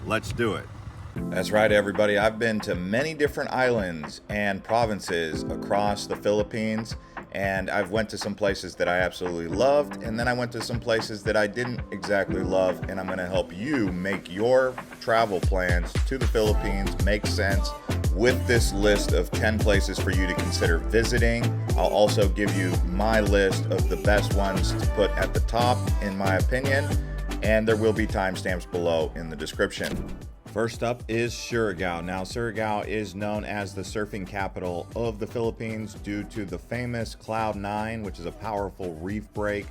Let's do it. That's right, everybody. I've been to many different islands and provinces across the Philippines, and I've went to some places that I absolutely loved, and then I went to some places that I didn't exactly love, and I'm going to help you make your travel plans to the Philippines make sense with this list of 10 places for you to consider visiting. I'll also give you my list of the best ones to put at the top, in my opinion, and there will be timestamps below in the description. First up is Siargao. Now, Siargao is known as the surfing capital of the Philippines due to the famous Cloud 9, which is a powerful reef break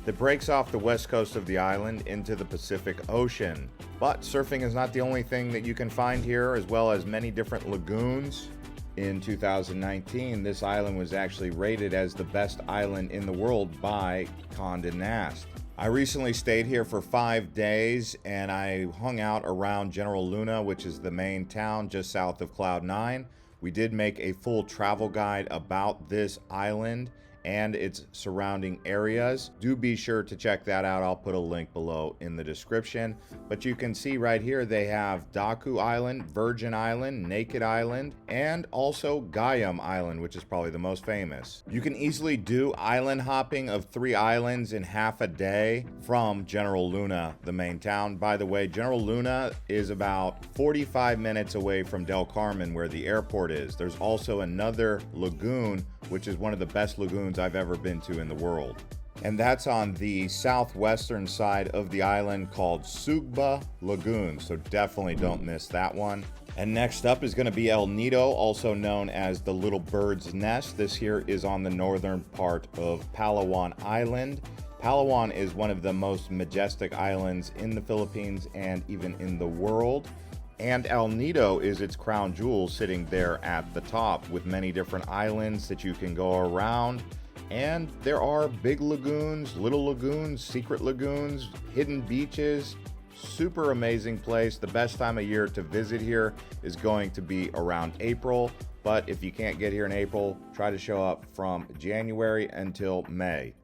that breaks off the west coast of the island into the Pacific Ocean. But surfing is not the only thing that you can find here, as well as many different lagoons. In 2019, this island was actually rated as the best island in the world by Condé Nast. I recently stayed here for 5 days and I hung out around General Luna, which is the main town just south of Cloud 9. We did make a full travel guide about this island and its surrounding areas. Do be sure to check that out. I'll put a link below in the description. But you can see right here they have Daku Island, Virgin Island, Naked Island, and also Gayam Island, which is probably the most famous. You can easily do island hopping of 3 islands in half a day from General Luna, the main town. By the way, General Luna is about 45 minutes away from Del Carmen, where the airport is. There's also another lagoon, which is one of the best lagoons I've ever been to in the world. And that's on the southwestern side of the island called Sugba Lagoon. So definitely don't miss that one. And next up is going to be El Nido, also known as the Little Bird's Nest. This here is on the northern part of Palawan Island. Palawan is one of the most majestic islands in the Philippines and even in the world. And El Nido is its crown jewel, sitting there at the top with many different islands that you can go around. And there are big lagoons, little lagoons, secret lagoons, hidden beaches. Super amazing place. The best time of year to visit here is going to be around April. But if you can't get here in April, try to show up from January until May,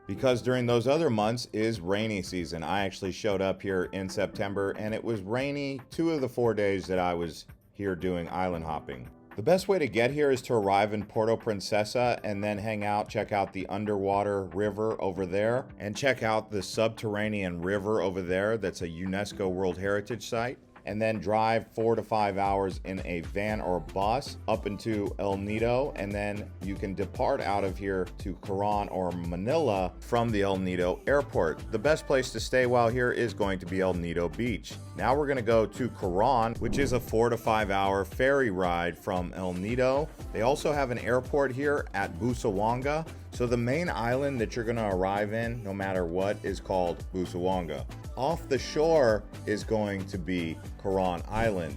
because during those other months is rainy season. I actually showed up here in September and it was rainy 2 of the 4 days that I was here doing island hopping. The best way to get here is to arrive in Puerto Princesa and then hang out, check out the underwater river over there, and check out the subterranean river over there that's a UNESCO World Heritage Site. And then drive 4 to 5 hours in a van or bus up into El Nido, and then you can depart out of here to Coron or Manila from the El Nido airport. The best place to stay while here is going to be El Nido Beach. Now we're going to go to Coron, which is a 4 to 5 hour ferry ride from El Nido. They also have an airport here at Busuanga. So the main island that you're going to arrive in, no matter what, is called Busuanga. Off the shore is going to be Coron Island.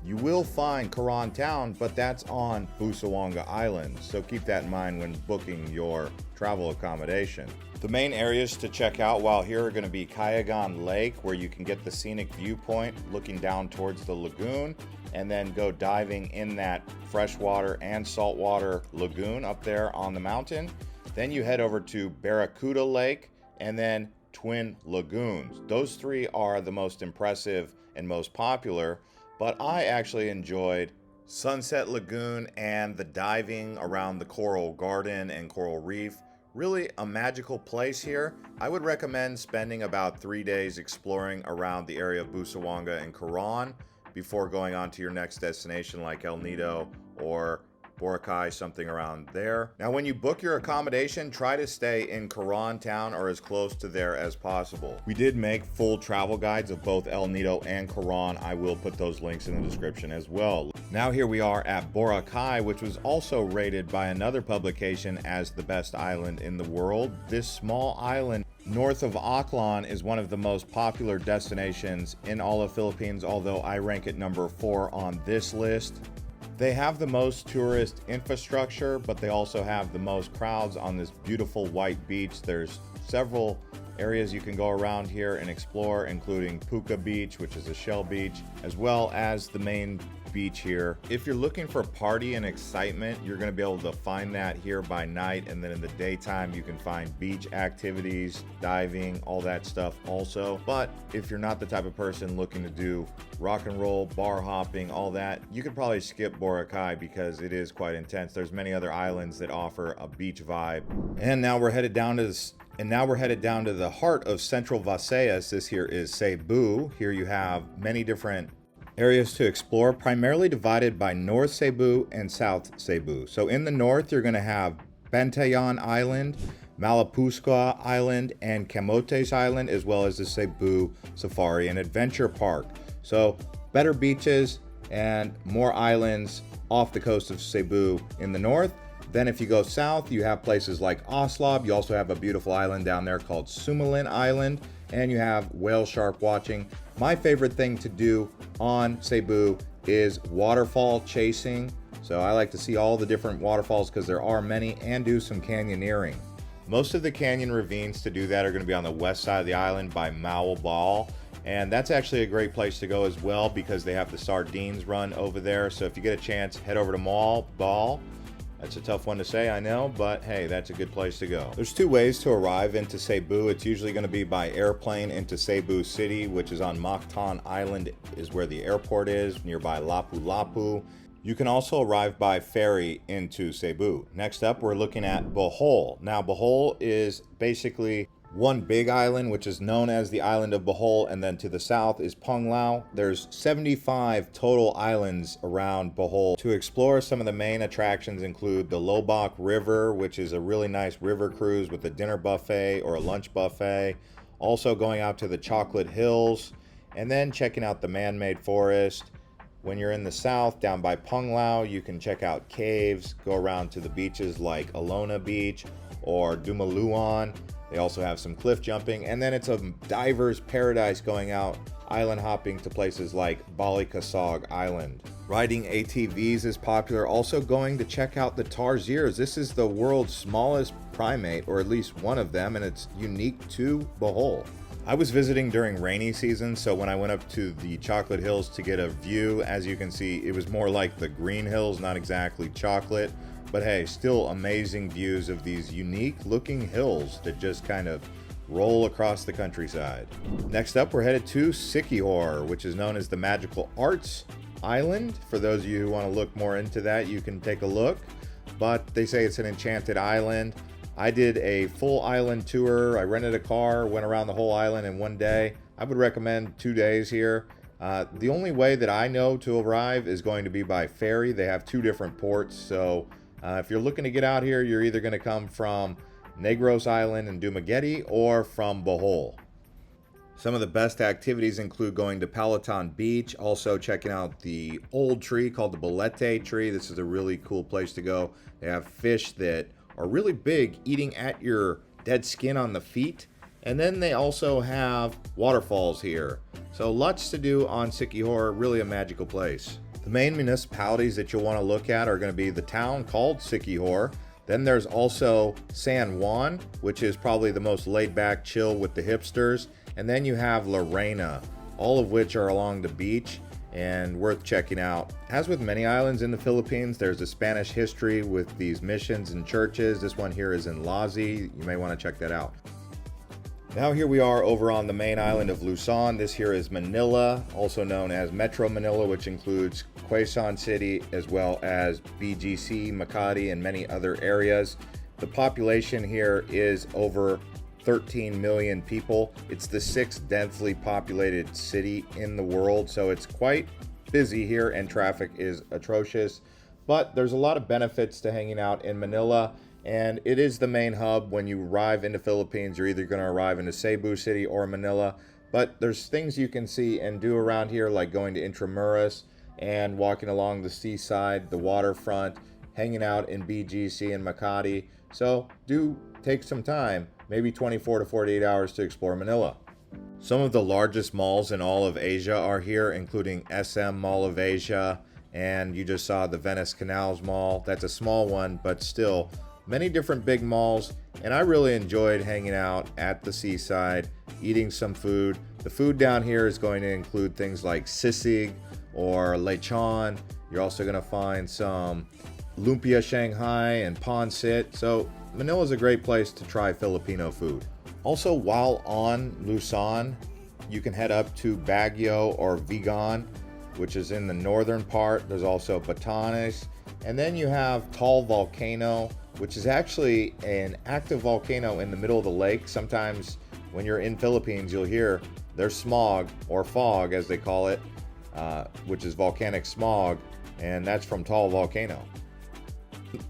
You will find Coron Town, but that's on Busuanga Island. So keep that in mind when booking your travel accommodation. The main areas to check out while here are going to be Cayagan Lake, where you can get the scenic viewpoint looking down towards the lagoon, and then go diving in that freshwater and saltwater lagoon up there on the mountain. Then you head over to Barracuda Lake and then Twin Lagoons. Those 3 are the most impressive and most popular, but I actually enjoyed Sunset Lagoon and the diving around the Coral Garden and Coral Reef. Really a magical place here. I would recommend spending about 3 days exploring around the area of Busuanga and Coron before going on to your next destination like El Nido or Boracay, something around there. Now, when you book your accommodation, try to stay in Coron Town or as close to there as possible. We did make full travel guides of both El Nido and Coron. I will put those links in the description as well. Now here we are at Boracay, which was also rated by another publication as the best island in the world. This small island north of Aklan is one of the most popular destinations in all of Philippines, although I rank it number 4 on this list. They have the most tourist infrastructure, but they also have the most crowds on this beautiful white beach. There's several areas you can go around here and explore, including Puka Beach, which is a shell beach, as well as the main beach here. If you're looking for party and excitement, you're going to be able to find that here by night, and then in the daytime you can find beach activities, diving, all that stuff also. But if you're not the type of person looking to do rock and roll, bar hopping, all that, you could probably skip Boracay because it is quite intense. There's many other islands that offer a beach vibe. And now we're headed down to the heart of Central Visayas. This here is Cebu. Here you have many different areas to explore, primarily divided by North Cebu and South Cebu. So in the north, you're going to have Bantayan Island, Malapuscua Island, and Camotes Island, as well as the Cebu Safari and Adventure Park. So better beaches and more islands off the coast of Cebu in the north. Then if you go south, you have places like Oslab. You also have a beautiful island down there called Sumalin Island, and you have whale shark watching. My favorite thing to do on Cebu is waterfall chasing. So I like to see all the different waterfalls because there are many, and do some canyoneering. Most of the canyon ravines to do that are going to be on the west side of the island by Ball. And that's actually a great place to go as well because they have the sardines run over there. So if you get a chance, head over to Ball. That's a tough one to say, I know, but hey, that's a good place to go. There's two ways to arrive into Cebu. It's usually going to be by airplane into Cebu City, which is on Mactan Island, is where the airport is, nearby Lapu-Lapu. You can also arrive by ferry into Cebu. Next up, we're looking at Bohol. Now, Bohol is basically one big island, which is known as the island of Bohol, and then to the south is Panglao. There's 75 total islands around Bohol. To explore, some of the main attractions include the Lobak River, which is a really nice river cruise with a dinner buffet or a lunch buffet. Also going out to the Chocolate Hills, and then checking out the man-made forest. When you're in the south, down by Panglao, you can check out caves, go around to the beaches like Alona Beach or Dumaluan. They also have some cliff jumping, and then it's a diver's paradise going out island hopping to places like Balikasog Island. Riding ATVs is popular. Also going to check out the Tarsiers. This is the world's smallest primate, or at least one of them, and it's unique to Bohol. I was visiting during rainy season, so when I went up to the Chocolate Hills to get a view, as you can see, it was more like the Green Hills, not exactly chocolate. But hey, still amazing views of these unique looking hills that just kind of roll across the countryside. Next up, we're headed to Siquijor, which is known as the Magical Arts Island. For those of you who want to look more into that, you can take a look. But they say it's an enchanted island. I did a full island tour. I rented a car, went around the whole island in one day. I would recommend 2 days here. The only way that I know to arrive is going to be by ferry. They have two different ports, so if you're looking to get out here, you're either going to come from Negros Island and Dumaguete or from Bohol. Some of the best activities include going to Palawan Beach, also checking out the old tree called the Bolete tree. This is a really cool place to go. They have fish that are really big, eating at your dead skin on the feet. And then they also have waterfalls here. So lots to do on Siquijor, really a magical place. The main municipalities that you'll want to look at are going to be the town called Siquijor. Then there's also San Juan, which is probably the most laid back, chill with the hipsters. And then you have La Reina, all of which are along the beach and worth checking out. As with many islands in the Philippines, there's a Spanish history with these missions and churches. This one here is in Lazi. You may want to check that out. Now here we are over on the main island of Luzon. This here is Manila, also known as Metro Manila, which includes Quezon City as well as BGC, Makati, and many other areas. The population here is over 13 million people. It's the 6th densely populated city in the world, so it's quite busy here and traffic is atrocious. But there's a lot of benefits to hanging out in Manila, and it is the main hub. When you arrive into Philippines, you're either going to arrive into Cebu City or Manila. But there's things you can see and do around here, like going to Intramuros and walking along the seaside, the waterfront, hanging out in BGC and Makati. So do take some time, maybe 24 to 48 hours to explore Manila. Some of the largest malls in all of Asia are here, including SM Mall of Asia, and you just saw the Venice Canals Mall. That's a small one, but still many different big malls, and I really enjoyed hanging out at the seaside, eating some food. The food down here is going to include things like sisig or lechon. You're also going to find some lumpia Shanghai and pancit. So Manila is a great place to try Filipino food. Also, while on Luzon, you can head up to Baguio or Vigan, which is in the northern part. There's also Batanes. And then you have Taal Volcano, which is actually an active volcano in the middle of the lake. Sometimes when you're in Philippines, you'll hear there's smog, or fog as they call it, which is volcanic smog, and that's from Taal Volcano.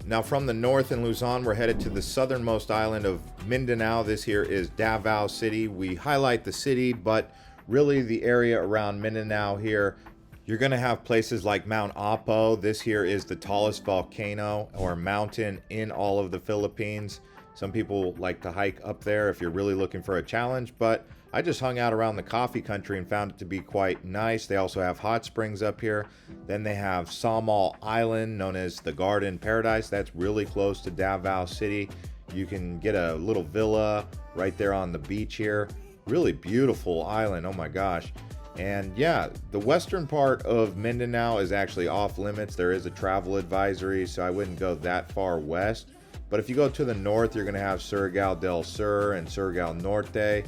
Now from the north in Luzon, we're headed to the southernmost island of Mindanao. This here is Davao City. We highlight the city, but really the area around Mindanao here, you're going to have places like Mount Apo. This here is the tallest volcano or mountain in all of the Philippines. Some people like to hike up there if you're really looking for a challenge, but I just hung out around the coffee country and found it to be quite nice. They also have hot springs up here. Then they have Samal Island, known as the Garden Paradise. That's really close to Davao City. You can get a little villa right there on the beach here. Really beautiful island, oh my gosh. And yeah, the western part of Mindanao is actually off limits. There is a travel advisory, so I wouldn't go that far west. But if you go to the north, you're going to have Siargao del Sur and Siargao Norte.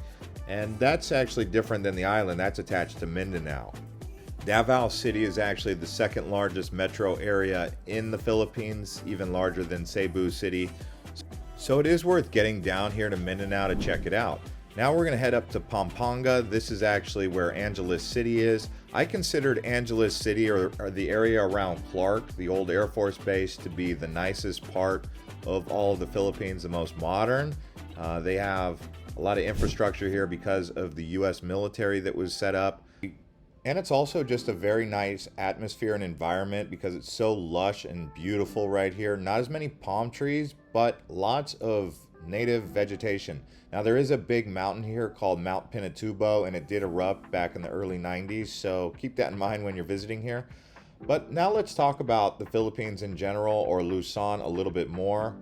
And that's actually different than the island. That's attached to Mindanao. Davao City is actually the second largest metro area in the Philippines, even larger than Cebu City. So it is worth getting down here to Mindanao to check it out. Now we're going to head up to Pampanga. This is actually where Angeles City is. I considered Angeles City or the area around Clark, the old Air Force Base, to be the nicest part of all of the Philippines, the most modern. They have a lot of infrastructure here because of the U.S. military that was set up. And it's also just a very nice atmosphere and environment because it's so lush and beautiful right here. Not as many palm trees, but lots of native vegetation. Now there is a big mountain here called Mount Pinatubo, and it did erupt back in the early 90s, so keep that in mind when you're visiting here. But now let's talk about the Philippines in general, or Luzon, a little bit more.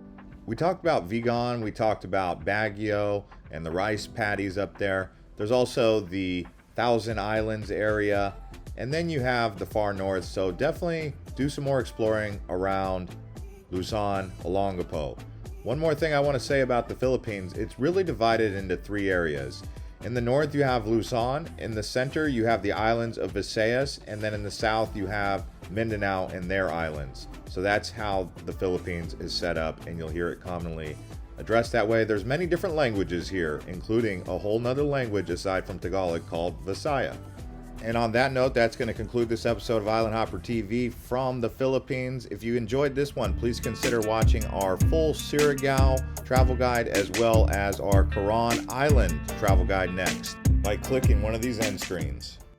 We talked about Vigan, we talked about Baguio and the rice paddies up there. There's also the Thousand Islands area, and then you have the far north, so definitely do some more exploring around Luzon, Olongapo. One more thing I want to say about the Philippines, it's really divided into three areas. In the north you have Luzon, in the center you have the islands of Visayas, and then in the south you have Mindanao and their islands. So that's how the Philippines is set up, and you'll hear it commonly addressed that way. There's many different languages here, including a whole nother language aside from Tagalog called Visaya. And on that note, that's going to conclude this episode of Island Hopper TV from the Philippines. If you enjoyed this one, please consider watching our full Siargao travel guide as well as our Coron Island travel guide next by clicking one of these end screens.